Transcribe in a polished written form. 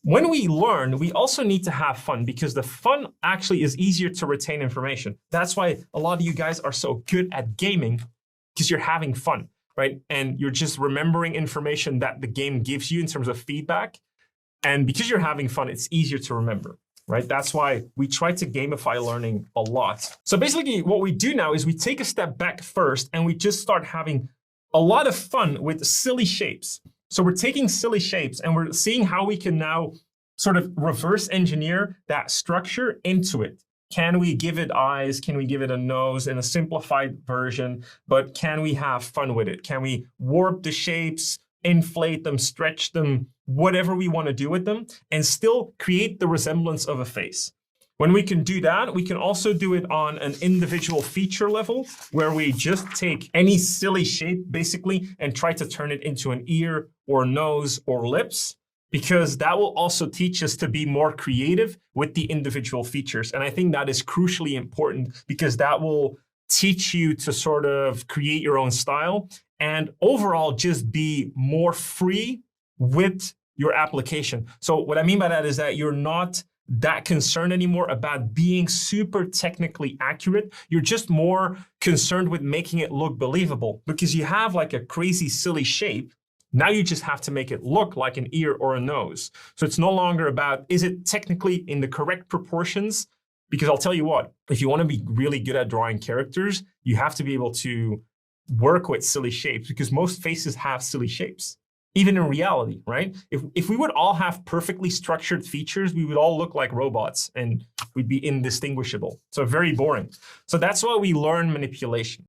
when we learn, we also need to have fun because the fun actually is easier to retain information. That's why a lot of you guys are so good at gaming, because you're having fun, right? And you're just remembering information that the game gives you in terms of feedback. And because you're having fun, it's easier to remember, right? That's why we try to gamify learning a lot. So basically what we do now is we take a step back first and we just start having a lot of fun with silly shapes. So we're taking silly shapes and we're seeing how we can now sort of reverse engineer that structure into it. Can we give it eyes? Can we give it a nose in a simplified version? But can we have fun with it? Can we warp the shapes, inflate them, stretch them, whatever we want to do with them, and still create the resemblance of a face? When we can do that, we can also do it on an individual feature level where we just take any silly shape basically and try to turn it into an ear or nose or lips, because that will also teach us to be more creative with the individual features. And I think that is crucially important because that will teach you to sort of create your own style and overall just be more free with your application. So what I mean by that is that you're not that concerned anymore about being super technically accurate. You're just more concerned with making it look believable because you have like a crazy silly shape. Now you just have to make it look like an ear or a nose. So it's no longer about, is it technically in the correct proportions? Because I'll tell you what, if you want to be really good at drawing characters, you have to be able to work with silly shapes because most faces have silly shapes. Even in reality, right? If we would all have perfectly structured features, we would all look like robots and we'd be indistinguishable. So very boring. So that's why we learn manipulation.